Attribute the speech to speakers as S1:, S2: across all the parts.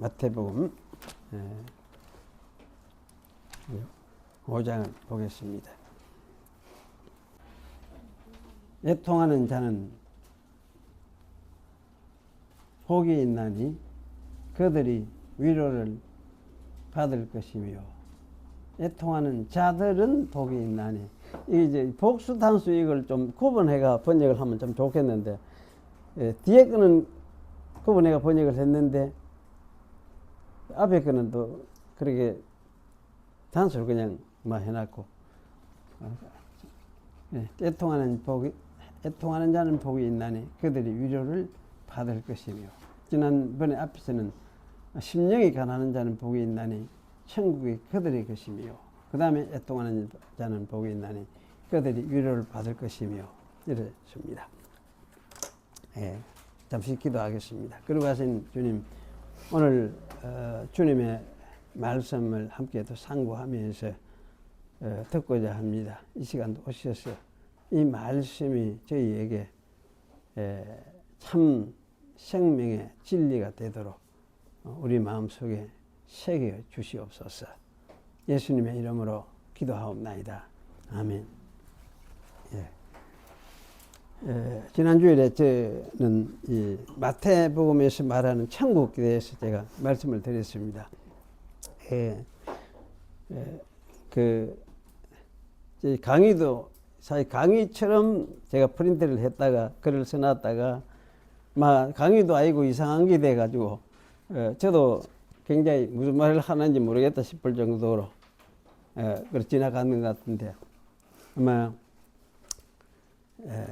S1: 마태복음 5장을 보겠습니다. 애통하는 자는 복이 있나니 그들이 위로를 받을 것이며, 애통하는 자들은 복이 있나니. 이제 복수 단수 이걸 좀 구분해가 번역을 하면 좀 좋겠는데, 뒤에 거는 구분해가 번역을 했는데 앞에 거는 또 그렇게 단수를 그냥 해놨고, 애통하는 자는 복이 있나니 그들이 위로를 받을 것이며, 지난번에 앞에서는 심령이 가난한 자는 복이 있나니 천국이 그들의 것이며, 그 다음에 애통하는 자는 복이 있나니 그들이 위로를 받을 것이며, 이렇습니다. 잠시 기도하겠습니다. 그러고 하신 주님, 오늘 주님의 말씀을 함께 또 상고하면서 듣고자 합니다. 이 시간도 오셔서 이 말씀이 저희에게 참 생명의 진리가 되도록 우리 마음속에 새겨 주시옵소서. 예수님의 이름으로 기도하옵나이다. 아멘. 지난주일에 저는 이 마태복음에서 말하는 천국에 대해서 제가 말씀을 드렸습니다. 강의도 사실 강의처럼 제가 프린트를 했다가 글을 써놨다가 강의도 아니고 이상한 게 돼가지고 저도 굉장히 무슨 말을 하는지 모르겠다 싶을 정도로 지나가는 것 같은데, 아마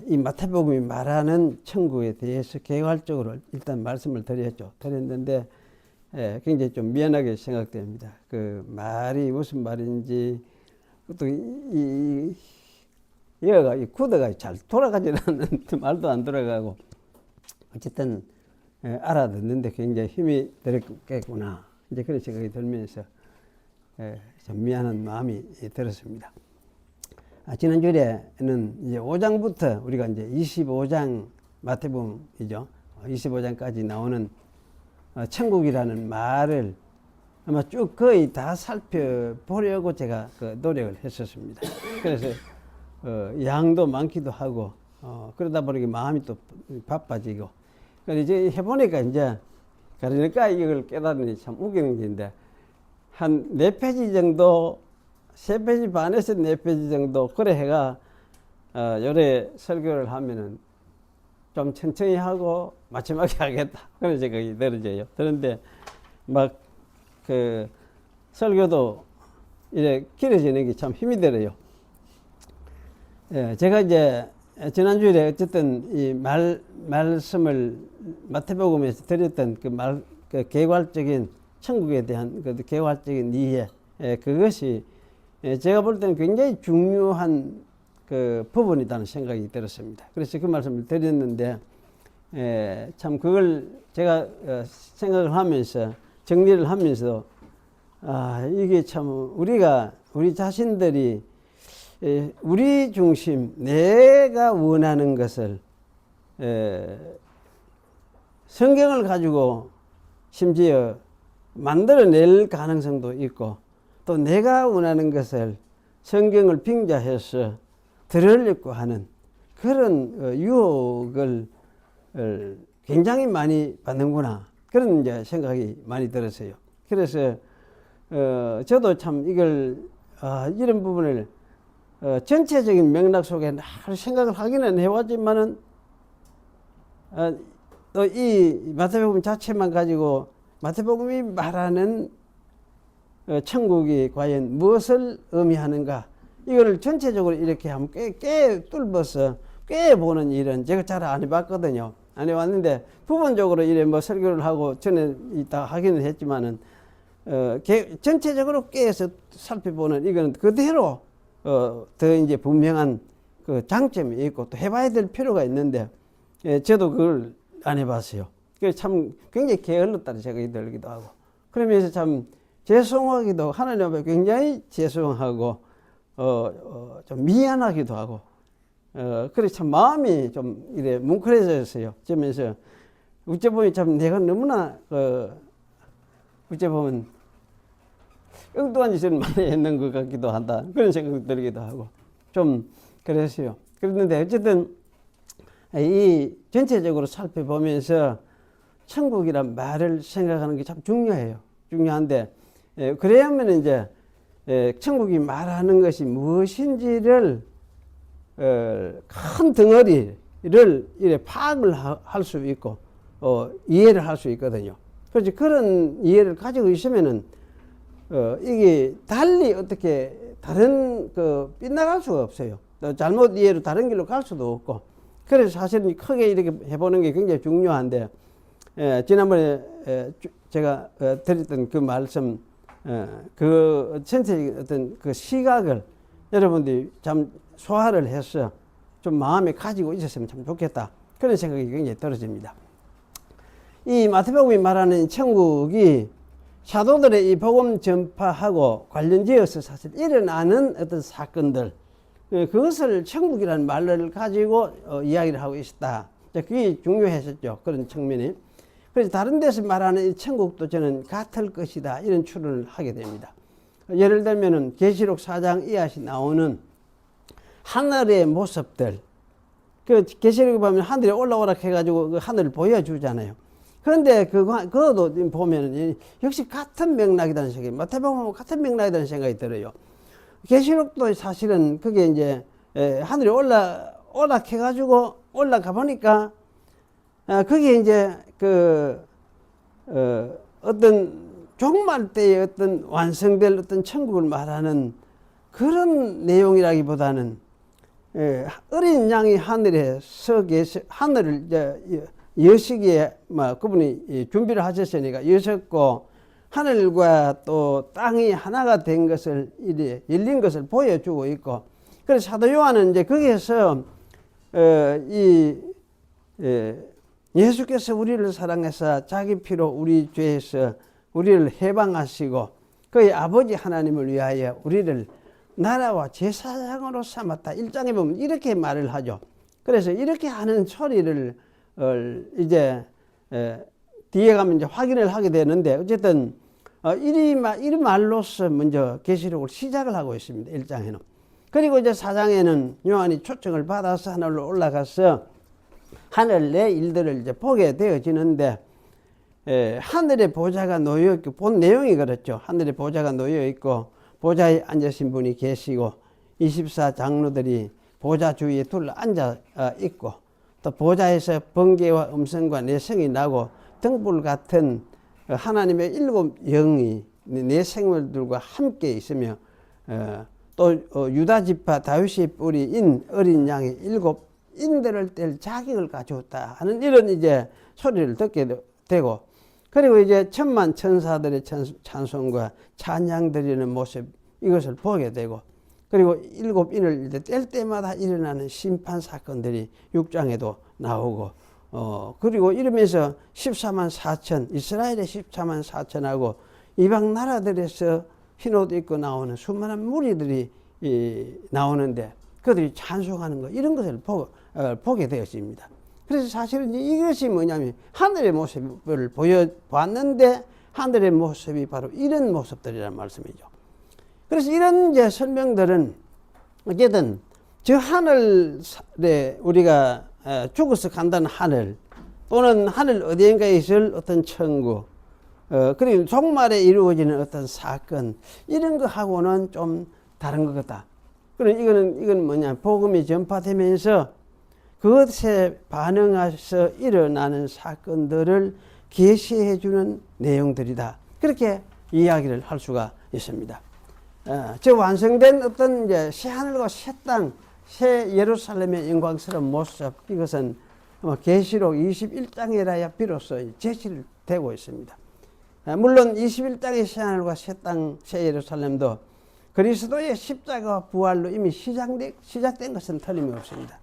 S1: 이 마태복음이 말하는 천국에 대해서 개괄적으로 일단 말씀을 드렸는데 굉장히 좀 미안하게 생각됩니다. 그 말이 무슨 말인지, 또 이 구도가 잘 돌아가지 않는, 말도 안 돌아가고, 어쨌든 알아듣는데 굉장히 힘이 들었겠구나, 이제 그런 생각이 들면서 좀 미안한 마음이 들었습니다. 지난주에는 이제 5장부터 우리가 이제 25장 마태복음이죠. 25장까지 나오는 천국이라는 말을 아마 쭉 거의 다 살펴보려고 제가 노력을 했었습니다. 그래서 양도 많기도 하고 그러다 보니까 마음이 또 바빠지고, 그래서 이제 해보니까 그러니까 이걸 깨달으니 참 웃기는 게인데, 한 4페이지 정도, 3페이지 반에서 4페이지 정도 그래 해가 요래 설교를 하면은 좀 천천히 하고 마지막에 하겠다, 그런 생각이 들어져요. 그런데 설교도 이래 길어지는 게 참 힘이 들어요. 제가 이제 지난주에 어쨌든 이 말씀을 마태복음에서 드렸던 그 개괄적인 천국에 대한 그 개괄적인 이해, 그것이 제가 볼 때는 굉장히 중요한 그 부분이라는 생각이 들었습니다. 그래서 그 말씀을 드렸는데, 참 그걸 제가 생각을 하면서 정리를 하면서, 이게 참 우리 자신들이 우리 중심, 내가 원하는 것을 성경을 가지고 심지어 만들어낼 가능성도 있고, 또 내가 원하는 것을 성경을 빙자해서 들으려고 하는 그런 유혹을 굉장히 많이 받는구나, 그런 이제 생각이 많이 들었어요. 그래서 저도 참 이런 부분을 전체적인 맥락 속에 생각을 하기는 해왔지만은 또 이 마태복음 자체만 가지고 마태복음이 말하는 천국이 과연 무엇을 의미하는가, 이걸 전체적으로 이렇게 한번 뚫어서 꿰보는 일은 제가 잘 안 해봤거든요. 안 해왔는데 부분적으로 이래 설교를 하고 전에 다 하기는 했지만은 전체적으로 꿰서 살펴보는 이거는 그대로 더 이제 분명한 그 장점이 있고 또 해봐야 될 필요가 있는데, 저도 그걸 안 해봤어요. 그래서 참 굉장히 게을렀다는 생각이 들기도 하고, 그러면서 참 죄송하기도, 하나님 앞에 굉장히 죄송하고 좀 미안하기도 하고, 그래서 참 마음이 좀 이래 뭉클해졌어요. 그러면서 어찌 보면 참 내가 너무나 어째 보면 엉뚱한 짓을 많이 했는 것 같기도 한다. 그런 생각이 들기도 하고 좀 그랬어요. 그랬는데 어쨌든 이 전체적으로 살펴보면서 천국이란 말을 생각하는 게 참 중요해요. 중요한데 그래야면 이제 천국이 말하는 것이 무엇인지를 큰 덩어리를 이렇게 파악을 할 수 있고 이해를 할 수 있거든요. 그렇지. 그런 이해를 가지고 있으면은 이게 달리 어떻게 다른 빗나갈 수가 없어요. 잘못 이해로 다른 길로 갈 수도 없고. 그래서 사실은 크게 이렇게 해보는 게 굉장히 중요한데 지난번에 제가 드렸던 그 말씀 그 전체적인 어떤 그 시각을 여러분들이 참 소화를 해서 좀 마음에 가지고 있었으면 참 좋겠다. 그런 생각이 굉장히 떨어집니다. 이 마태복음이 말하는 천국이 사도들의 이 복음 전파하고 관련지어서 사실 일어나는 어떤 사건들, 그것을 천국이라는 말을 가지고 이야기를 하고 있었다. 그게 중요했었죠. 그런 측면이. 그래서 다른 데서 말하는 이 천국도 저는 같을 것이다. 이런 추론을 하게 됩니다. 예를 들면은 계시록 4장 이하시 나오는 하늘의 모습들. 그 계시록에 보면 하늘에 올라오라 해가지고 그 하늘을 보여주잖아요. 그런데 그것도 보면은 역시 같은 맥락이라는 생각이, 마태복음은 같은 맥락이라는 생각이 들어요. 계시록도 사실은 그게 이제 하늘에 오라 해가지고 올라가 보니까 그게 이제 어떤 종말 때의 어떤 완성될 어떤 천국을 말하는 그런 내용이라기보다는 어린 양이 하늘에 서 계시, 하늘을 이제 여시기에 그분이 준비를 하셨으니까 여셨고 하늘과 또 땅이 하나가 된 것을 이래 열린 것을 보여주고 있고, 그래서 사도 요한은 이제 거기에서 예수께서 우리를 사랑해서 자기 피로 우리 죄에서 우리를 해방하시고 그의 아버지 하나님을 위하여 우리를 나라와 제사장으로 삼았다. 1장에 보면 이렇게 말을 하죠. 그래서 이렇게 하는 소리를 이제 뒤에 가면 이제 확인을 하게 되는데, 어쨌든 이 말로서 먼저 계시록을 시작을 하고 있습니다. 1장에는. 그리고 이제 4장에는 요한이 초청을 받아서 하늘로 올라가서 하늘 내 일들을 이제 보게 되어지는데, 하늘의 보좌가 놓여 있고, 본 내용이 그렇죠. 하늘의 보좌가 놓여 있고 보좌에 앉으신 분이 계시고 24장로들이 보좌 주위에 둘러 앉아 있고, 또 보좌에서 번개와 음성과 내성이 나고 등불 같은 하나님의 7 영이 네 생물들과 함께 있으며 또 유다 지파 다윗의 뿌리인 어린 양의 7 인들을 뗄 자격을 가져왔다 하는 이런 이제 소리를 듣게 되고, 그리고 이제 천만 천사들의 찬송과 찬양 드리는 모습, 이것을 보게 되고, 그리고 7인을 이제 뗄 때마다 일어나는 심판 사건들이 6장에도 나오고, 그리고 이러면서 14만 4천, 이스라엘의 14만 4천하고 이방 나라들에서 흰옷 입고 나오는 수많은 무리들이 나오는데 그들이 찬송하는 것, 이런 것을 보게 되었습니다. 그래서 사실은 이것이 뭐냐면 하늘의 모습을 보여봤는데 하늘의 모습이 바로 이런 모습들이라는 말씀이죠. 그래서 이런 이제 설명들은 어쨌든 저 하늘에 우리가 죽어서 간다는 하늘, 또는 하늘 어디인가에 있을 어떤 천국, 그리고 종말에 이루어지는 어떤 사건, 이런 거하고는 좀 다른 것 같다. 그럼 이건 뭐냐, 복음이 전파되면서 그것에 반응해서 일어나는 사건들을 계시해 주는 내용들이다. 그렇게 이야기를 할 수가 있습니다. 저 완성된 어떤 이제 새 하늘과 새 땅, 새 예루살렘의 영광스러운 모습, 이것은 계시록 21장이라야 비로소 제시를 되고 있습니다. 물론 21장의 새 하늘과 새 땅, 새 예루살렘도 그리스도의 십자가와 부활로 이미 시작된 것은 틀림없습니다.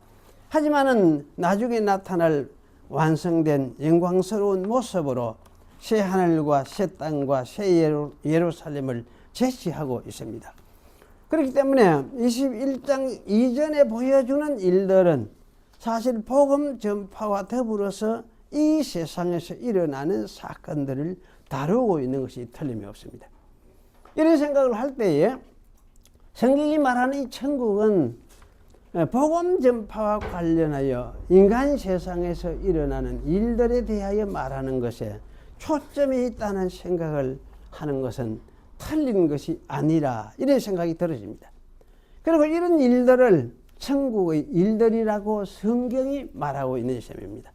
S1: 하지만은 나중에 나타날 완성된 영광스러운 모습으로 새 하늘과 새 땅과 새 예루살렘을 제시하고 있습니다. 그렇기 때문에 21장 이전에 보여주는 일들은 사실 복음 전파와 더불어서 이 세상에서 일어나는 사건들을 다루고 있는 것이 틀림이 없습니다. 이런 생각을 할 때에 성경이 말하는 이 천국은 복음 전파와 관련하여 인간 세상에서 일어나는 일들에 대하여 말하는 것에 초점이 있다는 생각을 하는 것은 틀린 것이 아니라 이런 생각이 들어집니다. 그리고 이런 일들을 천국의 일들이라고 성경이 말하고 있는 셈입니다.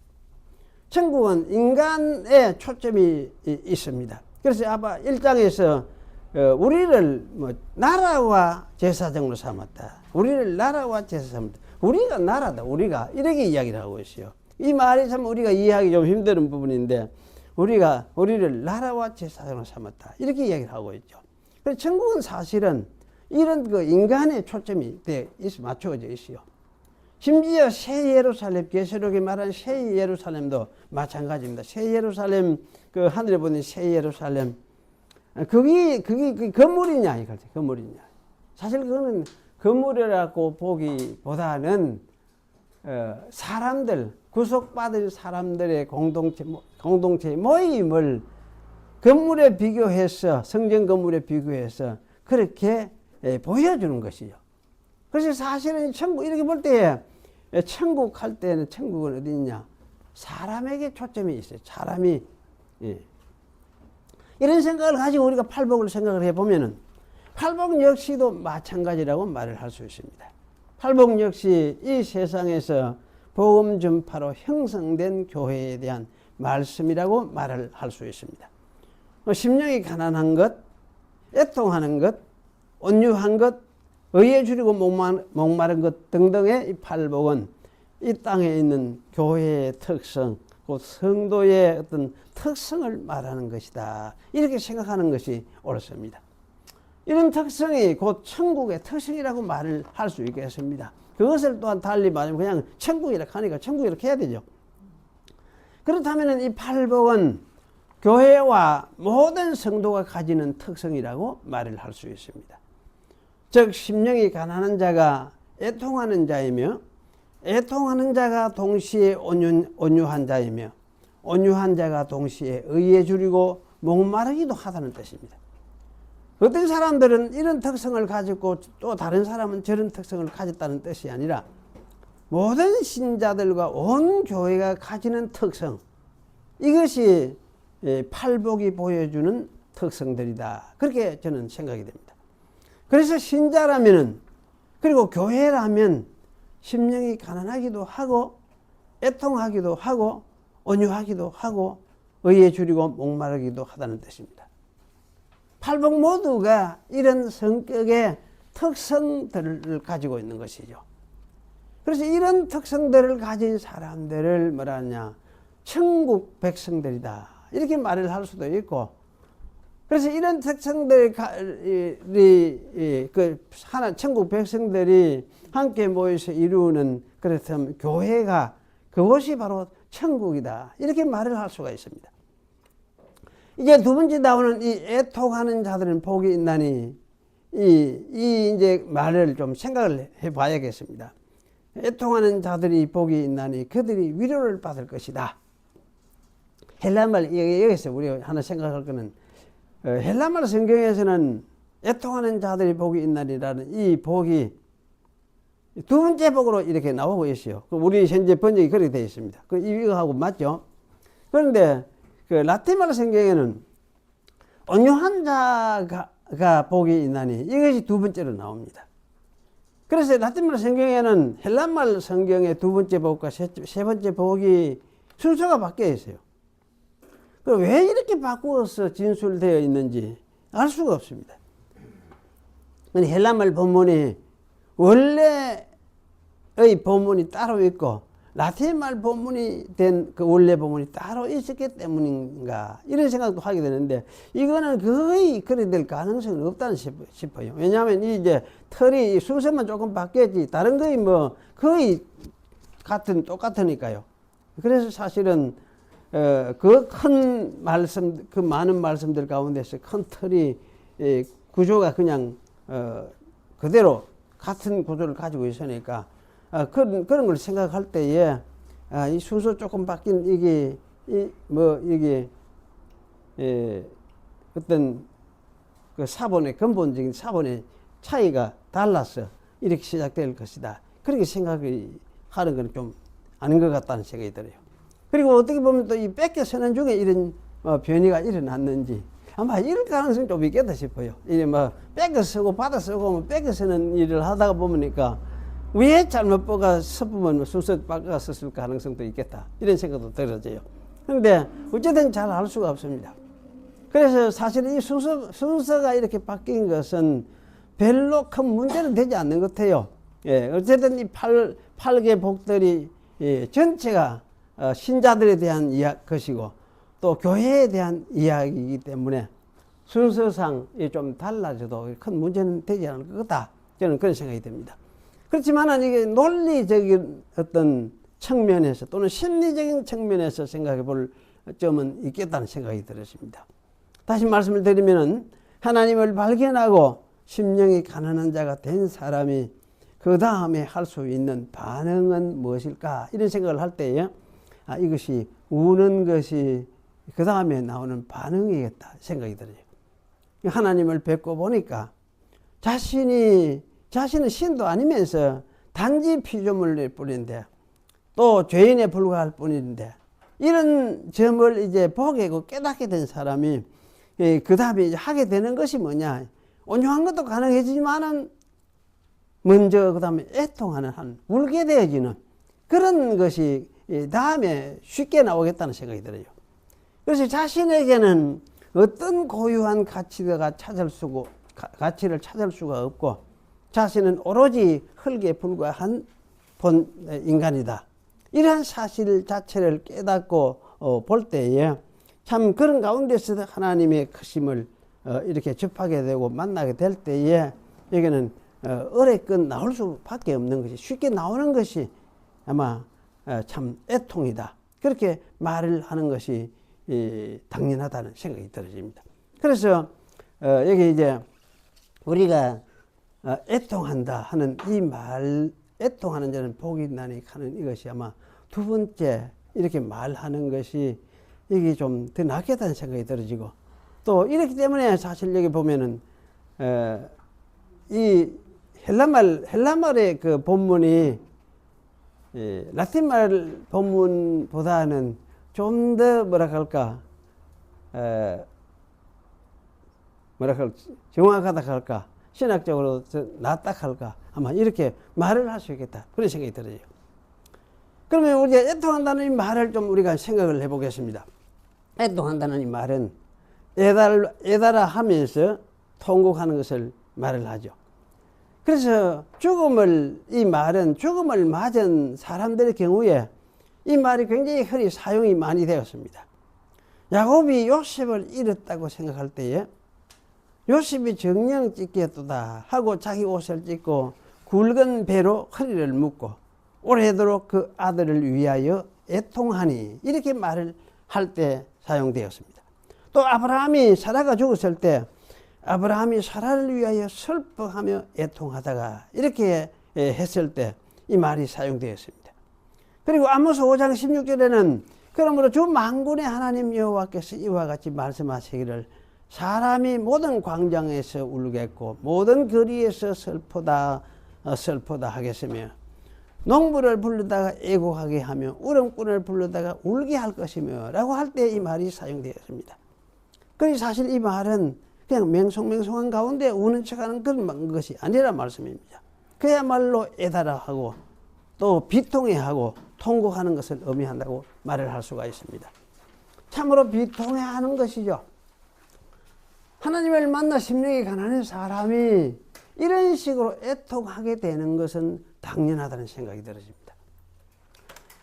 S1: 천국은 인간의 초점이 있습니다. 그래서 아마 1장에서 우리를 나라와 제사장으로 삼았다. 우리를 나라와 제사장으로 삼았다. 우리가 나라다. 우리가 이렇게 이야기를 하고 있어요. 이 말이 참 우리가 이해하기 좀 힘든 부분인데 우리를 나라와 제사장으로 삼았다. 이렇게 이야기를 하고 있죠. 그래서 천국은 사실은 이런 그 인간의 초점이 맞춰져 있어요. 심지어 새 예루살렘, 계시록에 말하는 새 예루살렘도 마찬가지입니다. 새 예루살렘, 그 하늘에 보는 새 예루살렘, 그게 건물이냐 이거지. 건물이냐. 사실 그거는 건물이라고 보기보다는 사람들, 구속받은 사람들의 공동체 모임을 건물에 비교해서, 성전 건물에 비교해서 그렇게 보여주는 것이죠. 그래서 사실은 천국, 이렇게 볼 때 천국 할 때는 천국은 어디 있냐? 사람에게 초점이 있어요. 사람이. 이런 생각을 가지고 우리가 팔복을 생각을 해보면은 팔복 역시도 마찬가지라고 말을 할 수 있습니다. 팔복 역시 이 세상에서 복음 전파로 형성된 교회에 대한 말씀이라고 말을 할 수 있습니다. 심령이 가난한 것, 애통하는 것, 온유한 것, 의에 줄이고 목마른 것 등등의 이 팔복은 이 땅에 있는 교회의 특성, 곧 성도의 어떤 특성을 말하는 것이다. 이렇게 생각하는 것이 옳습니다. 이런 특성이 곧 천국의 특성이라고 말을 할 수 있겠습니다. 그것을 또한 달리 말하면 그냥 천국이라고 하니까 천국이라고 해야 되죠. 그렇다면 이 팔복은 교회와 모든 성도가 가지는 특성이라고 말을 할 수 있습니다. 즉 심령이 가난한 자가 애통하는 자이며 애통하는 자가 동시에 온유한 자이며 온유한 자가 동시에 의에 줄이고 목마르기도 하다는 뜻입니다. 어떤 사람들은 이런 특성을 가지고 또 다른 사람은 저런 특성을 가졌다는 뜻이 아니라 모든 신자들과 온 교회가 가지는 특성, 이것이 팔복이 보여주는 특성들이다. 그렇게 저는 생각이 됩니다. 그래서 신자라면은, 그리고 교회라면 심령이 가난하기도 하고 애통하기도 하고 온유하기도 하고 의에 줄이고 목마르기도 하다는 뜻입니다. 팔복 모두가 이런 성격의 특성들을 가지고 있는 것이죠. 그래서 이런 특성들을 가진 사람들을 뭐라냐, 천국 백성들이다. 이렇게 말을 할 수도 있고, 그래서 이런 특성들이 천국 백성들이 함께 모여서 이루는, 그렇다면 교회가 그것이 바로 천국이다. 이렇게 말을 할 수가 있습니다. 이제 두 번째 나오는 이 애통하는 자들은 복이 있나니, 이 이제 말을 좀 생각을 해 봐야겠습니다. 애통하는 자들이 복이 있나니 그들이 위로를 받을 것이다. 헬라말, 여기서 우리가 하나 생각할 거는, 헬라말 성경에서는 애통하는 자들이 복이 있나니라는 이 복이 두 번째 복으로 이렇게 나오고 있어요. 우리 현재 번역이 그렇게 되어 있습니다. 이거하고 맞죠? 그런데 그 라틴말 성경에는 온유한 자가 복이 있나니 이것이 두 번째로 나옵니다. 그래서 라틴말 성경에는 헬란말 성경의 두 번째 복과 세 번째 복이 순서가 바뀌어 있어요. 왜 이렇게 바꾸어서 진술되어 있는지 알 수가 없습니다. 헬란말 본문이 원래의 본문이 따로 있고 라틴말 본문이 된 그 원래 본문이 따로 있었기 때문인가, 이런 생각도 하게 되는데, 이거는 거의 그래 될 가능성은 없다는 싶어요. 왜냐하면 이제 틀이 순서만 조금 바뀌었지 다른 거의 뭐 거의 똑같으니까요. 그래서 사실은 그 큰 말씀, 그 많은 말씀들 가운데서 큰 틀이 구조가 그냥 그대로 같은 구조를 가지고 있으니까 그런 걸 생각할 때에 이 순서 조금 바뀐 이게 어떤 그 사본의 근본적인 사본의 차이가 달라서 이렇게 시작될 것이다. 그렇게 생각이 하는 건 좀 아닌 것 같다는 생각이 들어요. 그리고 어떻게 보면 또 이 뺏겨 서는 중에 이런 변이가 일어났는지 아마 이럴 가능성이 좀 있겠다 싶어요. 이게 뭐 뺏겨 쓰고 받아 쓰고 뺏겨 쓰는 일을 하다가 보니까 왜 잘못 뽑아 섞으면 순서 바꿔 썼을 가능성도 있겠다. 이런 생각도 들어져요. 그런데 어쨌든 잘 알 수가 없습니다. 그래서 사실 이 순서가 이렇게 바뀐 것은 별로 큰 문제는 되지 않는 것 같아요. 예, 어쨌든 이 8개 복들이 전체가 신자들에 대한 것이고 또 교회에 대한 이야기이기 때문에 순서상 좀 달라져도 큰 문제는 되지 않을 것 같다. 저는 그런 생각이 듭니다. 그렇지만 이게 논리적인 어떤 측면에서 또는 심리적인 측면에서 생각해 볼 점은 있겠다는 생각이 들었습니다. 다시 말씀을 드리면은 하나님을 발견하고 심령이 가난한 자가 된 사람이 그 다음에 할 수 있는 반응은 무엇일까? 이런 생각을 할 때에 이것이 우는 것이 그 다음에 나오는 반응이겠다 생각이 들어요. 하나님을 뵙고 보니까 자신은 신도 아니면서 단지 피조물일 뿐인데 또 죄인에 불과할 뿐인데 이런 점을 이제 보게 되고 깨닫게 된 사람이 그 다음에 이제 하게 되는 것이 뭐냐? 온유한 것도 가능해지지만은 먼저 그 다음에 애통하는 울게 되어지는 그런 것이 다음에 쉽게 나오겠다는 생각이 들어요. 그래서 자신에게는 어떤 고유한 가치를 찾을 수가 없고 자신은 오로지 흙에 불과한 본 인간이다. 이러한 사실 자체를 깨닫고 볼 때에 참 그런 가운데서 하나님의 크심을 이렇게 접하게 되고 만나게 될 때에 여기는 어레끈 나올 수밖에 없는 것이 쉽게 나오는 것이 아마 참 애통이다. 그렇게 말을 하는 것이 당연하다는 생각이 들어집니다. 그래서 여기 이제 우리가 애통한다 하는 이 말, 애통하는 자는 복이 있나니 하는 이것이 아마 두 번째 이렇게 말하는 것이 이게 좀 더 낫겠다는 생각이 들어지고 또 이렇기 때문에 사실 여기 보면은 이 헬라말의 그 본문이 라틴말 본문보다는 좀 더 정확하다 할까 신학적으로 낫다 할까 아마 이렇게 말을 할 수 있겠다 그런 생각이 들어요. 그러면 우리가 애통한다는 이 말을 좀 우리가 생각을 해보겠습니다. 애통한다는 이 말은 애달아 하면서 통곡하는 것을 말을 하죠. 그래서 이 말은 죽음을 맞은 사람들의 경우에 이 말이 굉장히 흔히 사용이 많이 되었습니다. 야곱이 요셉을 잃었다고 생각할 때에 요셉이 정령 찢겠도다 하고 자기 옷을 찢고 굵은 배로 허리를 묶고 오래도록 그 아들을 위하여 애통하니 이렇게 말을 할 때 사용되었습니다. 또 아브라함이 사라가 죽었을 때 아브라함이 사라를 위하여 슬퍼하며 애통하다가 이렇게 했을 때 이 말이 사용되었습니다. 그리고 아모스 5장 16절에는 그러므로 주 만군의 하나님 여호와께서 이와 같이 말씀하시기를 사람이 모든 광장에서 울겠고 모든 거리에서 슬프다 하겠으며 농부를 부르다가 애곡하게 하며 울음꾼을 부르다가 울게 할 것이며 라고 할 때 이 말이 사용되었습니다. 그래서 사실 이 말은 그냥 맹송맹송한 가운데 우는 척하는 그런 것이 아니란 말씀입니다. 그야말로 애달아하고 또 비통해하고 통곡하는 것을 의미한다고 말을 할 수가 있습니다. 참으로 비통해하는 것이죠. 하나님을 만나 심령이 가난한 사람이 이런 식으로 애통하게 되는 것은 당연하다는 생각이 들어집니다.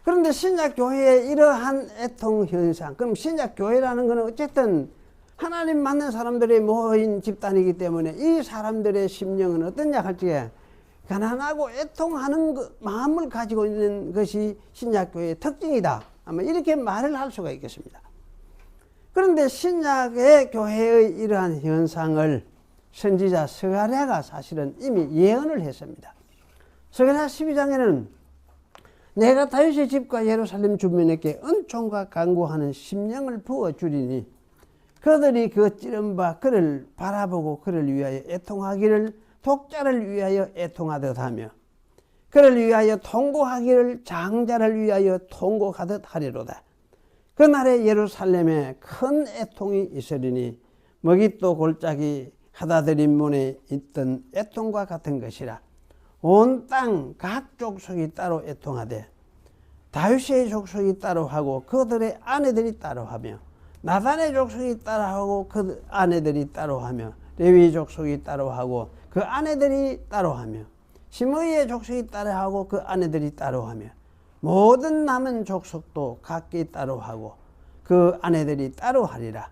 S1: 그런데 신약교회의 이러한 애통 현상, 그럼 신약교회라는 것은 어쨌든 하나님 만난 사람들이 모인 집단이기 때문에 이 사람들의 심령은 어떠냐 할 적에 가난하고 애통하는 마음을 가지고 있는 것이 신약교회의 특징이다. 아마 이렇게 말을 할 수가 있겠습니다. 그런데 신약의 교회의 이러한 현상을 선지자 스가랴가 사실은 이미 예언을 했습니다. 스가랴 12장에는 내가 다윗의 집과 예루살렘 주민에게 은총과 간구하는 심령을 부어주리니 그들이 그 찌른 바 그를 바라보고 그를 위하여 애통하기를 독자를 위하여 애통하듯 하며 그를 위하여 통곡하기를 장자를 위하여 통곡하듯 하리로다. 그날에 예루살렘에 큰 애통이 있으리니 먹잇도 골짜기 하다들인 문에 있던 애통과 같은 것이라. 온 땅 각 족속이 따로 애통하되 다윗의 족속이 따로 하고 그들의 아내들이 따로 하며 나단의 족속이 따로 하고 그 아내들이 따로 하며 레위 족속이 따로 하고 그 아내들이 따로 하며 시므이의 족속이 따로 하고 그 아내들이 따로 하며 모든 남은 족속도 각기 따로 하고 그 아내들이 따로 하리라.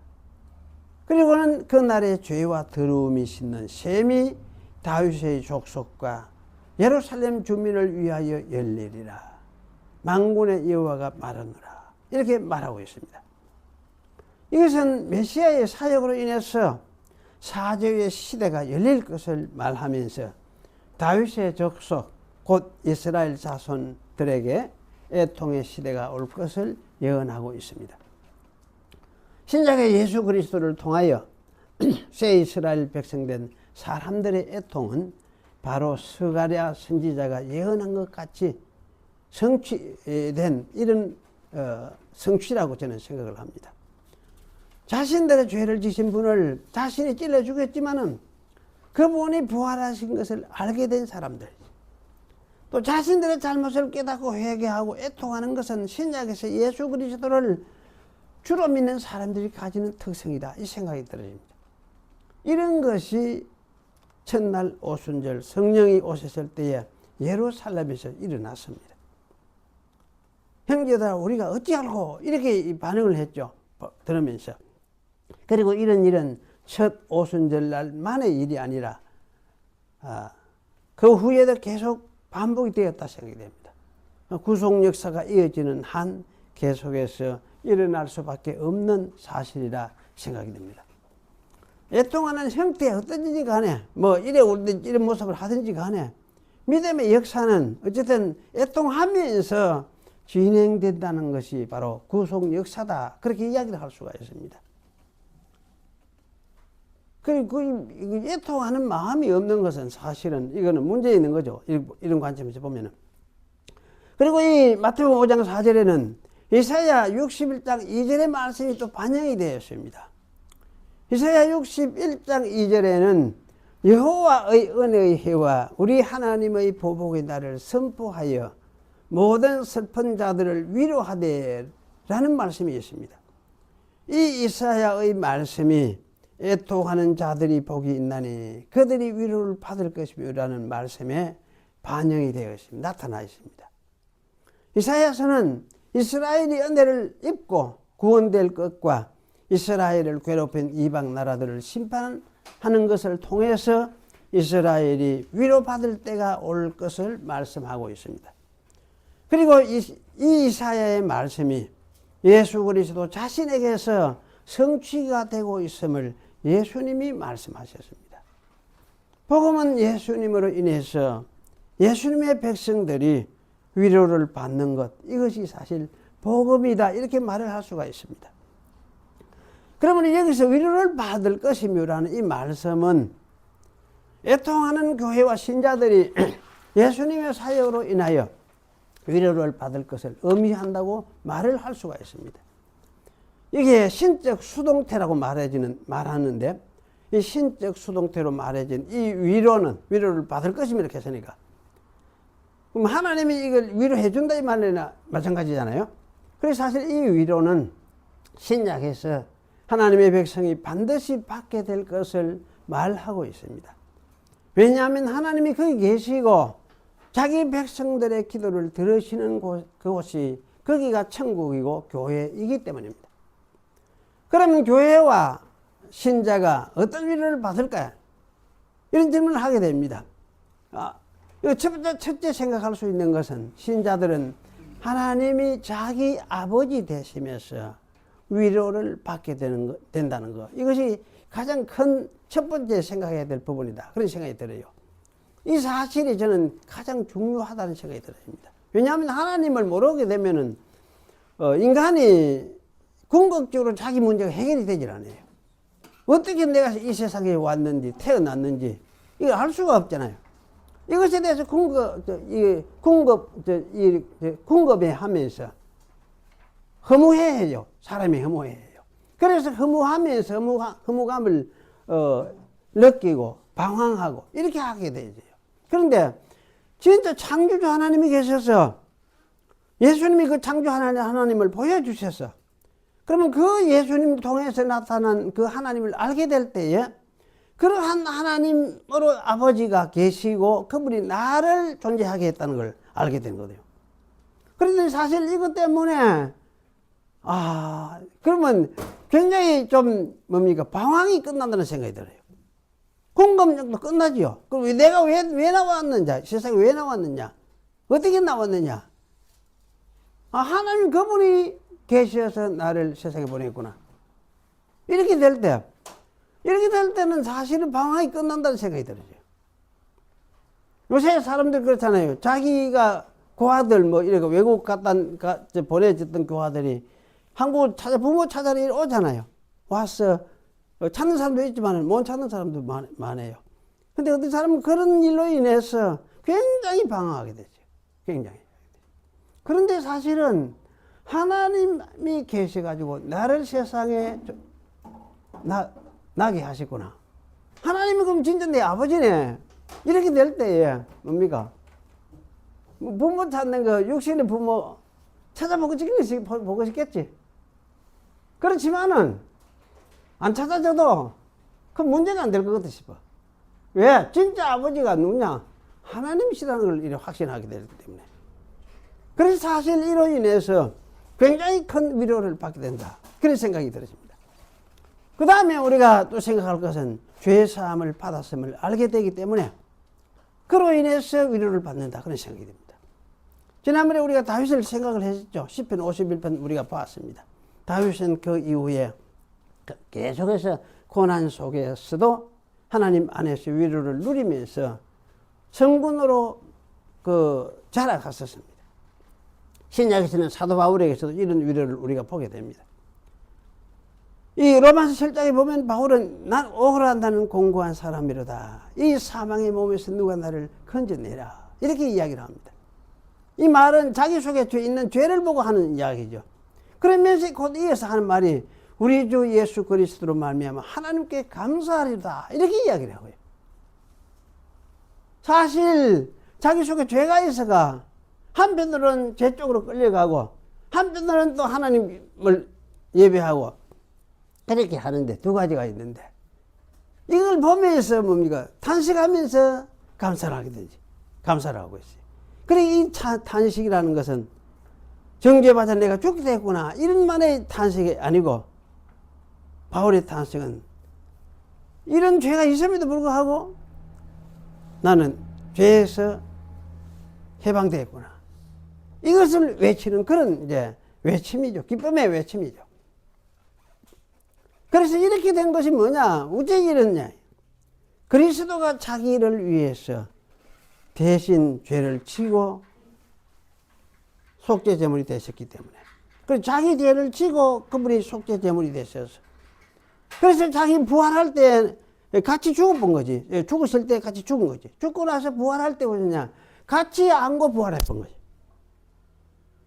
S1: 그리고는 그날의 죄와 더러움이 씻는 셈이 다윗의 족속과 예루살렘 주민을 위하여 열리리라. 만군의 여호와가 말하노라. 이렇게 말하고 있습니다. 이것은 메시아의 사역으로 인해서 사죄의 시대가 열릴 것을 말하면서 다윗의 족속 곧 이스라엘 자손들에게 애통의 시대가 올 것을 예언하고 있습니다. 신약의 예수 그리스도를 통하여 새 이스라엘 백성된 사람들의 애통은 바로 스가랴 선지자가 예언한 것 같이 성취된 이런 성취라고 저는 생각을 합니다. 자신들의 죄를 지신 분을 자신이 찔러 죽였지만은 그분이 부활하신 것을 알게 된 사람들, 또 자신들의 잘못을 깨닫고 회개하고 애통하는 것은 신약에서 예수 그리스도를 주로 믿는 사람들이 가지는 특성이다, 이 생각이 들어집니다. 이런 것이 첫날 오순절 성령이 오셨을 때에 예루살렘에서 일어났습니다. 형제들아 우리가 어찌 알고 이렇게 반응을 했죠. 들으면서. 그리고 이런 일은 첫 오순절 날만의 일이 아니라 그 후에도 계속 반복이 되었다 생각이 됩니다. 구속 역사가 이어지는 한 계속해서 일어날 수밖에 없는 사실이라 생각이 됩니다. 애통하는 형태에 어떤지 간에 이런 모습을 하든지 간에 믿음의 역사는 어쨌든 애통하면서 진행된다는 것이 바로 구속 역사다, 그렇게 이야기를 할 수가 있습니다. 그리고 애통하는 마음이 없는 것은 사실은 이거는 문제 있는 거죠. 이런 관점에서 보면은. 그리고 이 마태복음 5장 4절에는 이사야 61장 2절의 말씀이 또 반영이 되어 있습니다. 이사야 61장 2절에는 여호와의 은혜의 해와 우리 하나님의 보복의 날을 선포하여 모든 슬픈 자들을 위로하되 라는 말씀이 있습니다. 이 이사야의 말씀이 애통하는 자들이 복이 있나니 그들이 위로를 받을 것이며 라는 말씀에 반영이 되어 있습니다. 나타나 있습니다. 이사야서는 이스라엘이 은혜를 입고 구원될 것과 이스라엘을 괴롭힌 이방 나라들을 심판하는 것을 통해서 이스라엘이 위로받을 때가 올 것을 말씀하고 있습니다. 그리고 이 이사야의 말씀이 예수 그리스도 자신에게서 성취가 되고 있음을 예수님이 말씀하셨습니다. 복음은 예수님으로 인해서 예수님의 백성들이 위로를 받는 것, 이것이 사실 복음이다, 이렇게 말을 할 수가 있습니다. 그러면 여기서 위로를 받을 것이며라는 이 말씀은 애통하는 교회와 신자들이 예수님의 사역으로 인하여 위로를 받을 것을 의미한다고 말을 할 수가 있습니다. 이게 신적 수동태라고 말하는데, 이 신적 수동태로 말해진 이 위로를 받을 것이며 이렇게 했으니까, 그럼 하나님이 이걸 위로해 준다 이 말이나 마찬가지잖아요. 그래서 사실 이 위로는 신약에서 하나님의 백성이 반드시 받게 될 것을 말하고 있습니다. 왜냐하면 하나님이 거기 계시고 자기 백성들의 기도를 들으시는 그곳이 거기가 천국이고 교회이기 때문입니다. 그러면 교회와 신자가 어떤 위로를 받을까요? 이런 질문을 하게 됩니다. 첫째 생각할 수 있는 것은 신자들은 하나님이 자기 아버지 되시면서 위로를 받게 된다는 것. 이것이 가장 큰 첫 번째 생각해야 될 부분이다, 그런 생각이 들어요. 이 사실이 저는 가장 중요하다는 생각이 들어집니다. 왜냐하면 하나님을 모르게 되면은 인간이 궁극적으로 자기 문제가 해결이 되질 않아요. 어떻게 내가 이 세상에 왔는지, 태어났는지, 이걸 알 수가 없잖아요. 이것에 대해서 궁금해 하면서 허무해해요. 사람이 허무해해요. 그래서 허무하면서 허무감을 느끼고 방황하고 이렇게 하게 되죠. 그런데 진짜 창조주 하나님이 계셔서 예수님이 그 창조 하나님을 보여주셔서 그러면 그 예수님 통해서 나타난 그 하나님을 알게 될 때에 그러한 하나님으로 아버지가 계시고 그분이 나를 존재하게 했다는 걸 알게 된 거예요. 그런데 사실 이것 때문에 그러면 굉장히 좀 방황이 끝난다는 생각이 들어요. 궁금증도 끝나지요. 그럼 내가 왜 나왔느냐? 세상에 왜 나왔느냐? 어떻게 나왔느냐? 하나님 그분이 계셔서 나를 세상에 보냈구나. 이렇게 될 때는 사실은 방황이 끝난다는 생각이 들어요. 요새 사람들 그렇잖아요. 자기가 고아들 이렇게 외국 보내졌던 교화들이 한국을 부모 찾아러 오잖아요. 와서 찾는 사람도 있지만 못 찾는 사람도 많아요. 근데 어떤 사람은 그런 일로 인해서 굉장히 방황하게 되죠. 굉장히. 그런데 사실은 하나님이 계셔가지고 나를 세상에 나게 하셨구나. 하나님이 그럼 진짜 내 아버지네. 이렇게 될 때에 뭡니까? 부모 찾는 거 육신의 부모 찾아보고 싶겠지. 그렇지만은 안 찾아줘도 그 문제가 안 될 것 같아 싶어. 왜? 진짜 아버지가 누구냐? 하나님이시라는 걸 이렇게 확신하게 되기 때문에. 그래서 사실 이로 인해서 굉장히 큰 위로를 받게 된다. 그런 생각이 들었습니다. 그 다음에 우리가 또 생각할 것은 죄 사함을 받았음을 알게 되기 때문에 그로 인해서 위로를 받는다. 그런 생각이 듭니다. 지난번에 우리가 다윗을 생각을 했었죠. 시편 51편 우리가 봤습니다. 다윗은 그 이후에 계속해서 고난 속에서도 하나님 안에서 위로를 누리면서 성군으로 자라갔었습니다. 신약에서는 사도 바울에게서도 이런 위로를 우리가 보게 됩니다. 이 로마서 7장에 보면 바울은 난 억울한다는 공고한 사람이로다. 이 사망의 몸에서 누가 나를 건져내라. 이렇게 이야기를 합니다. 이 말은 자기 속에 있는 죄를 보고 하는 이야기죠. 그러면서 곧 이어서 하는 말이 우리 주 예수 그리스도로 말미암아 하나님께 감사하리다. 이렇게 이야기를 하고요. 사실 자기 속에 죄가 있어가 한편으로는 죄 쪽으로 끌려가고 한편으로는 또 하나님을 예배하고 이렇게 하는데 두 가지가 있는데 이걸 보면서 뭡니까? 탄식하면서 감사를 하게 되지. 감사를 하고 있어요. 그래 이 탄식이라는 것은 정죄받아 내가 죽게 됐구나 이런 만의 탄식이 아니고 바울의 탄식은 이런 죄가 있음에도 불구하고 나는 죄에서 해방되었구나. 이것을 외치는 그런 이제 외침이죠. 기쁨의 외침이죠. 그래서 이렇게 된 것이 뭐냐? 어째 이랬냐? 그리스도가 자기를 위해서 대신 죄를 지고 속죄 제물이 되셨기 때문에. 그래서 자기 죄를 지고 그분이 속죄 제물이 되셔서. 그래서 자기 부활할 때 같이 죽어본 거지. 죽었을 때 같이 죽은 거지. 죽고 나서 부활할 때 보셨냐? 같이 안고 부활했던 거지.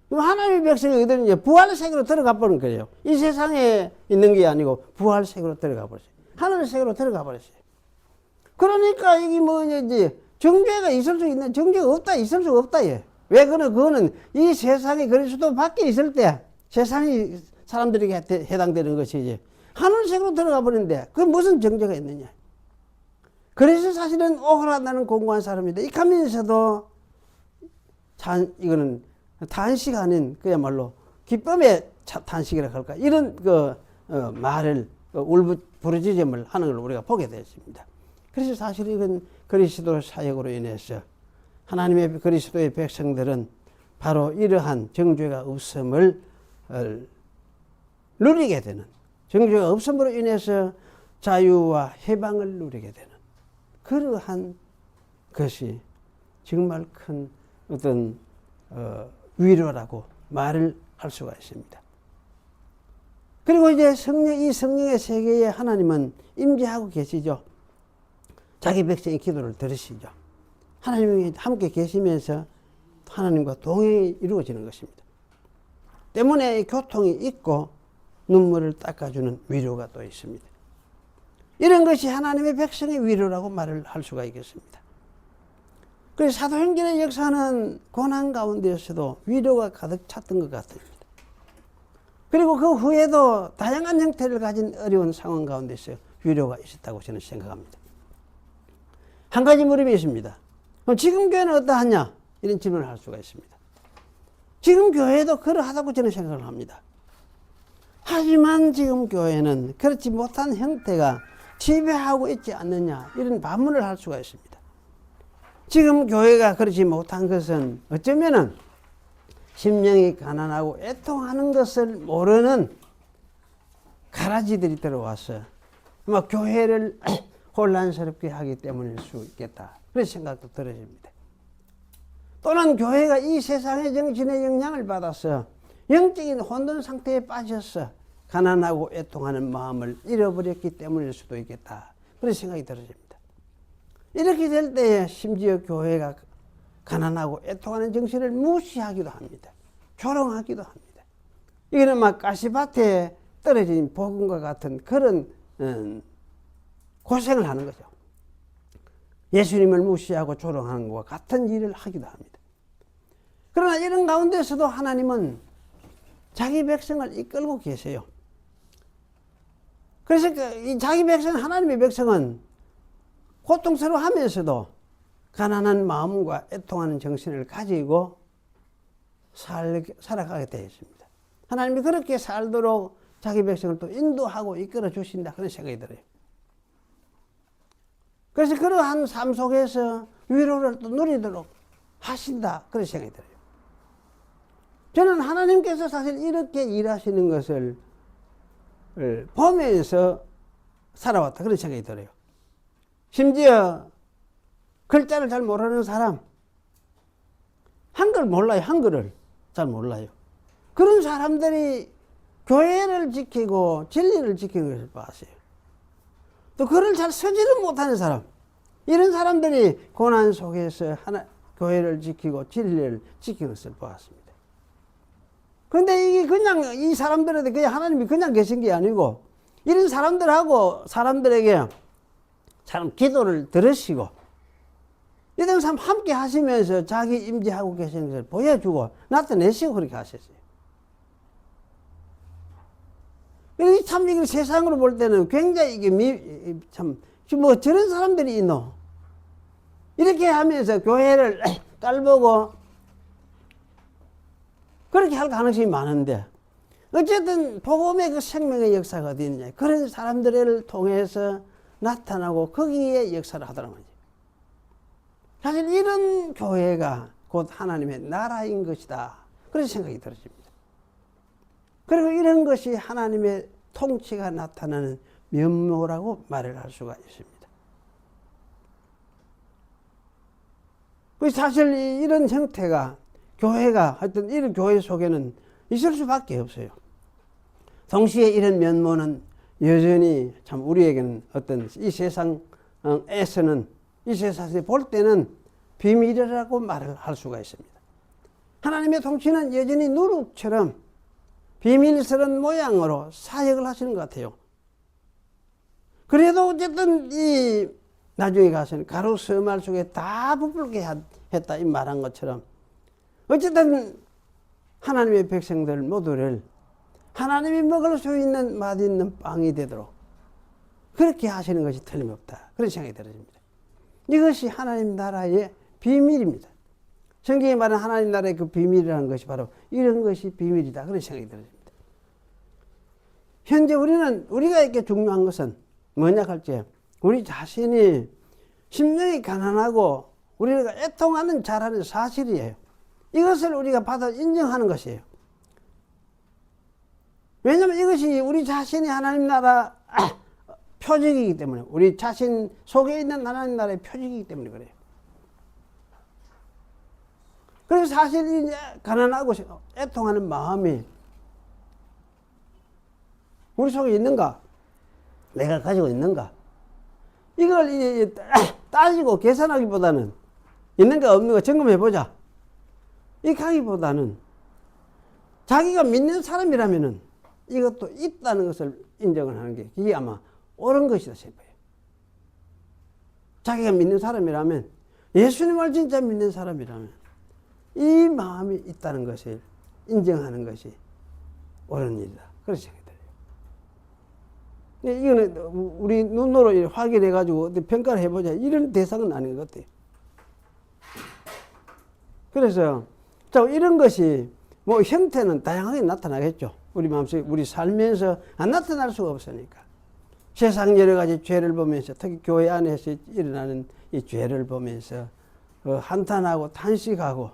S1: 그럼 하나님의 백성이 이제 부활 세계로 들어가 버린 거예요. 이 세상에 있는 게 아니고 부활 세계로 들어가 버렸어요. 하늘 세계로 들어가 버렸어요. 그러니까 이게 뭐지? 정죄가 있을 수 있는 정죄가 없다 있을 수가 없다 얘. 왜 그거는 이 세상에 그리스도 밖에 있을 때 세상이 사람들에게 해당되는 것이지. 하늘 세계로 들어가 버리는데 그 무슨 정죄가 있느냐? 그래서 사실은 억울하다는 공고한 사람인데 이 가면서도 이거는 탄식 아닌 그야말로 기쁨의 탄식이라고 할까 이런 말을 울부짖음을 하는 걸 우리가 보게 되었습니다. 그래서 사실 이건 그리스도 사역으로 인해서 하나님의 그리스도의 백성들은 바로 이러한 정죄가 없음을 누리게 되는 정죄가 없음으로 인해서 자유와 해방을 누리게 되는 그러한 것이 정말 큰 어떤 위로라고 말을 할 수가 있습니다. 그리고 이제 이 성령의 세계에 하나님은 임재하고 계시죠. 자기 백성의 기도를 들으시죠. 하나님이 함께 계시면서 하나님과 동행이 이루어지는 것입니다. 때문에 교통이 있고 눈물을 닦아주는 위로가 또 있습니다. 이런 것이 하나님의 백성의 위로라고 말을 할 수가 있겠습니다. 그래서 사도행전의 역사는 고난 가운데에서도 위로가 가득 찼던 것 같습니다. 그리고 그 후에도 다양한 형태를 가진 어려운 상황 가운데서 위로가 있었다고 저는 생각합니다. 한 가지 물음이 있습니다. 그럼 지금 교회는 어떠하냐? 이런 질문을 할 수가 있습니다. 지금 교회도 그러하다고 저는 생각을 합니다. 하지만 지금 교회는 그렇지 못한 형태가 지배하고 있지 않느냐, 이런 반문을 할 수가 있습니다. 지금 교회가 그렇지 못한 것은 어쩌면은 심령이 가난하고 애통하는 것을 모르는 가라지들이 들어와서 아마 교회를 혼란스럽게 하기 때문일 수 있겠다, 그런 생각도 들어집니다. 또는 교회가 이 세상의 정신의 영향을 받아서 영적인 혼돈 상태에 빠져서 가난하고 애통하는 마음을 잃어버렸기 때문일 수도 있겠다, 그런 생각이 들어집니다. 이렇게 될 때에 심지어 교회가 가난하고 애통하는 정신을 무시하기도 합니다. 조롱하기도 합니다. 이거는 막 가시밭에 떨어진 복음과 같은 그런 고생을 하는 거죠. 예수님을 무시하고 조롱하는 것과 같은 일을 하기도 합니다. 그러나 이런 가운데서도 하나님은 자기 백성을 이끌고 계세요. 그래서 이 자기 백성, 하나님의 백성은 고통스러워하면서도 가난한 마음과 애통하는 정신을 가지고 살아가게 되어 있습니다. 하나님이 그렇게 살도록 자기 백성을 또 인도하고 이끌어 주신다, 그런 생각이 들어요. 그래서 그러한 삶 속에서 위로를 또 누리도록 하신다, 그런 생각이 들어요. 저는 하나님께서 사실 이렇게 일하시는 것을 보면서 살아왔다, 그런 생각이 들어요. 심지어 글자를 잘 모르는 사람, 한글 몰라요. 한글을 잘 몰라요. 그런 사람들이 교회를 지키고 진리를 지키는 것을 봤어요. 또 글을 잘 쓰지는 못하는 사람, 이런 사람들이 고난 속에서 교회를 지키고 진리를 지키는 것을 보았습니다. 그런데 이게 그냥 이 사람들한테 그냥 하나님이 그냥 계신 게 아니고, 이런 사람들에게 참 기도를 들으시고 이런 사람 함께 하시면서 자기 임재하고 계시는 것을 보여주고 나타내시고 그렇게 하셨어요. 참 이게 세상으로 볼 때는 굉장히 이게 뭐 저런 사람들이 있노, 이렇게 하면서 교회를 깔보고 그렇게 할 가능성이 많은데, 어쨌든 복음의 그 생명의 역사가 어디 있느냐, 그런 사람들을 통해서 나타나고 거기에 역사를 하더란 말이죠. 사실 이런 교회가 곧 하나님의 나라인 것이다, 그런 생각이 들어집니다. 그리고 이런 것이 하나님의 통치가 나타나는 면모라고 말을 할 수가 있습니다. 사실 이런 형태가 교회가 하여튼 이런 교회 속에는 있을 수밖에 없어요. 동시에 이런 면모는 여전히 참 우리에게는 어떤 이 세상에서는, 이 세상에서 볼 때는 비밀이라고 말을 할 수가 있습니다. 하나님의 통치는 여전히 누룩처럼 비밀스러운 모양으로 사역을 하시는 것 같아요. 그래도 어쨌든 이 나중에 가서는 가로 서말 속에 다 부풀게 했다, 이 말한 것처럼 어쨌든 하나님의 백성들 모두를 하나님이 먹을 수 있는 맛있는 빵이 되도록 그렇게 하시는 것이 틀림없다, 그런 생각이 들어집니다. 이것이 하나님 나라의 비밀입니다. 성경에 말하는 하나님 나라의 그 비밀이라는 것이 바로 이런 것이 비밀이다, 그런 생각이 들어집니다. 현재 우리가 이렇게 중요한 것은 뭐냐 할지, 우리 자신이 심령이 가난하고 우리가 애통하는 자라는 사실이에요. 이것을 우리가 받아 인정하는 것이에요. 왜냐하면 이것이 우리 자신이 하나님 나라 표적이기 때문에, 우리 자신 속에 있는 하나님 나라의 표적이기 때문에 그래요. 그래서 사실 이 가난하고 애통하는 마음이 우리 속에 있는가? 내가 가지고 있는가? 이걸 이제 따지고 계산하기보다는 있는가 없는가 점검해보자. 이렇게 하기보다는 자기가 믿는 사람이라면은 이것도 있다는 것을 인정을 하는 게 이게 아마 옳은 것이다 싶어요. 자기가 믿는 사람이라면, 예수님을 진짜 믿는 사람이라면 이 마음이 있다는 것을 인정하는 것이 옳은 일이다. 그렇게 생각이 들어요. 이거는 우리 눈으로 확인해가지고 어떻게 평가를 해보자, 이런 대상은 아닌 것 같아요. 그래서 자, 이런 것이 뭐 형태는 다양하게 나타나겠죠. 우리 마음속에, 우리 살면서 안 나타날 수가 없으니까. 세상 여러 가지 죄를 보면서, 특히 교회 안에서 일어나는 이 죄를 보면서 한탄하고 탄식하고,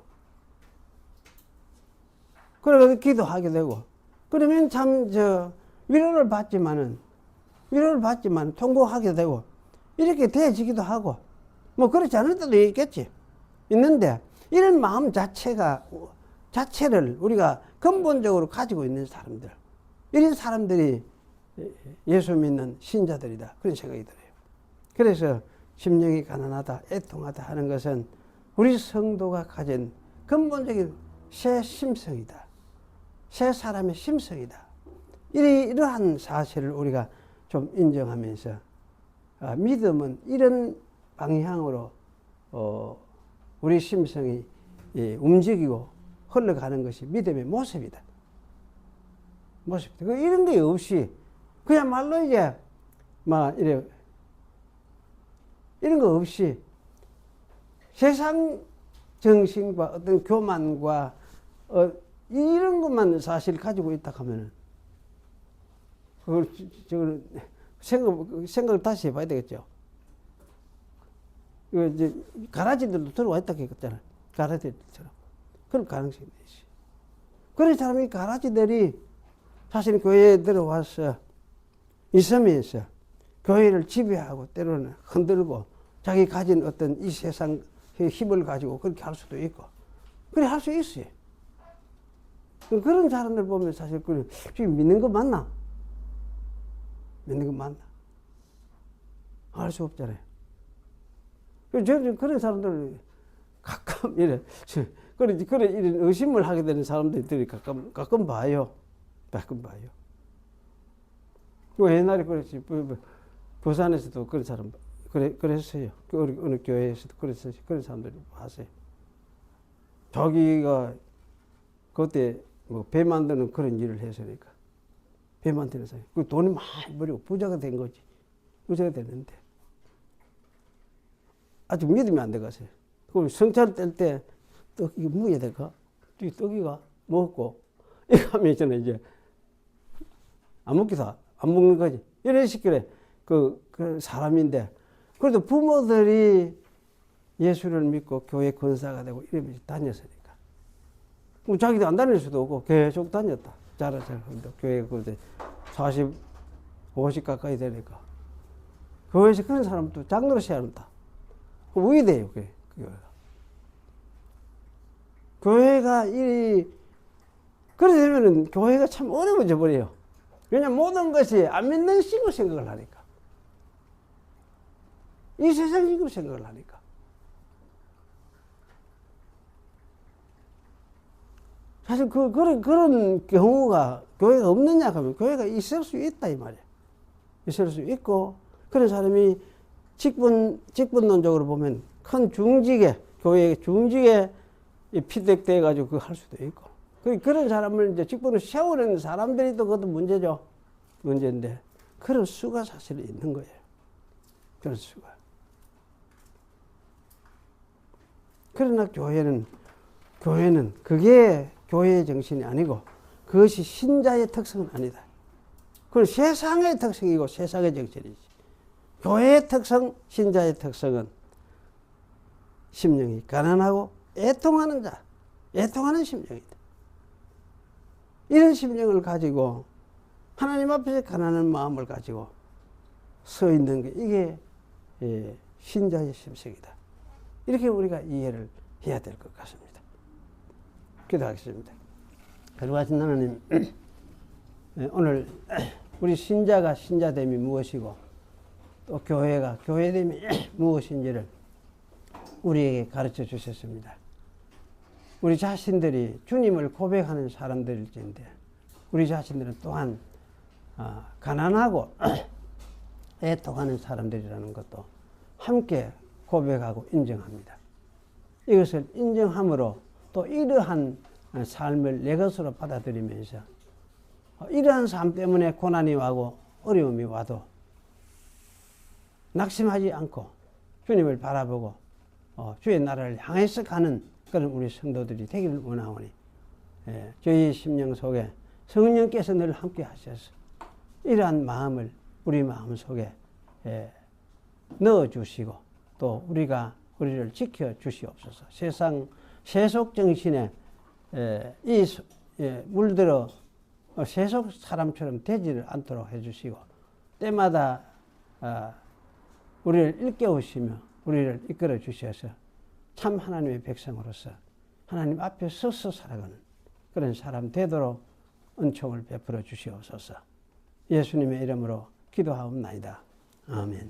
S1: 그래서 기도하게 되고, 그러면 참 위로를 받지만 통곡하게 되고, 이렇게 되어지기도 하고, 뭐 그렇지 않을 때도 있겠지. 있는데 이런 마음 자체를 우리가 근본적으로 가지고 있는 사람들, 이런 사람들이 예수 믿는 신자들이다, 그런 생각이 들어요. 그래서 심령이 가난하다, 애통하다 하는 것은 우리 성도가 가진 근본적인 새 심성이다, 새 사람의 심성이다. 이러한 사실을 우리가 좀 인정하면서, 믿음은 이런 방향으로 우리 심성이 움직이고 흘러가는 것이 믿음의 모습이다. 이런 게 없이 그야말로 이제 막 이런 거 없이 세상 정신과 어떤 교만과 이런 것만 사실 가지고 있다 하면은 그걸 생각을 다시 해봐야 되겠죠. 이제 가라지들도 들어와 있다 했잖아. 가라지들처럼. 그런 가능성이 있지. 그런 사람이, 가라지들이 사실 교회에 들어와서 있으면서 교회를 지배하고 때로는 흔들고 자기 가진 어떤 이 세상 힘을 가지고 그렇게 할 수도 있고, 그래 할 수 있어요. 그런 사람들 보면 사실 지금 믿는 거 맞나? 믿는 거 맞나? 알 수 없잖아요. 그런 사람들 가끔 그런 이런 의심을 하게 되는 사람들이 가끔 봐요. 옛날에 그랬지. 부산에서도 그런 사람 그랬어요. 어느 교회에서도 그랬어요. 그런 사람들이 봤어요. 자기가 그때 뭐 배 만드는 그런 일을 했으니까, 배 만드는 사람, 그 돈이 많이 벌이고 부자가 된 거지. 부자가 됐는데 아직 믿음이 안 돼가서요. 그럼 성찬 뗄 때 떡이 먹어야 될까? 떡이가 먹고 이거 하면 있잖아요. 이제 안 먹는 거지. 이런 식으로 그 사람인데, 그래도 부모들이 예수를 믿고 교회 권사가 되고 이러면서 다녔으니까. 그럼 자기도 안 다닐 수도 없고 계속 다녔다. 자라자라한다. 교회 그때 40, 50 가까이 되니까. 교회에서 그런 사람도 장로시 한다. 왜 돼요, 그게? 교회가 그래 되면은 교회가 참 어려워져 버려요. 왜냐면 모든 것이 안 믿는 식으로 생각을 하니까. 이 세상식으로 생각을 하니까. 사실 그런 경우가 교회가 없느냐 하면 교회가 있을 수 있다 이 말이야. 있을 수 있고, 그런 사람이 직분론적으로 보면 큰 중직에, 교회의 중직에 피득돼 가지고 그거 할 수도 있고, 그런 사람을 이제 직분을 세우는 사람들이 또 그것도 문제인데, 그런 수가 사실 있는 거예요. 그런 수가. 그러나 교회는 그게 교회의 정신이 아니고, 그것이 신자의 특성은 아니다. 그건 세상의 특성이고 세상의 정신이지. 교회의 특성, 신자의 특성은 심령이 가난하고 애통하는 자, 애통하는 심령이다. 이런 심령을 가지고 하나님 앞에서 가난한 마음을 가지고 서 있는 게 이게 신자의 심성이다. 이렇게 우리가 이해를 해야 될 것 같습니다. 기도하겠습니다. 거룩하신 하나님, 오늘 우리 신자가 신자됨이 무엇이고 또 교회가 교회됨이 무엇인지를 우리에게 가르쳐 주셨습니다. 우리 자신들이 주님을 고백하는 사람들일진데 우리 자신들은 또한 가난하고 애통하는 사람들이라는 것도 함께 고백하고 인정합니다. 이것을 인정함으로 또 이러한 삶을 내 것으로 받아들이면서 이러한 삶 때문에 고난이 와고 어려움이 와도 낙심하지 않고 주님을 바라보고 주의 나라를 향해서 가는 그런 우리 성도들이 되기를 원하오니 저희 심령 속에 성령께서 늘 함께 하셔서 이러한 마음을 우리 마음 속에 넣어주시고 또 우리를 지켜주시옵소서. 세상 세속 정신에 물들어 세속 사람처럼 되지를 않도록 해주시고 때마다 우리를 일깨우시며 우리를 이끌어 주셔서 참 하나님의 백성으로서 하나님 앞에 서서 살아가는 그런 사람 되도록 은총을 베풀어 주시옵소서. 예수님의 이름으로 기도하옵나이다. 아멘.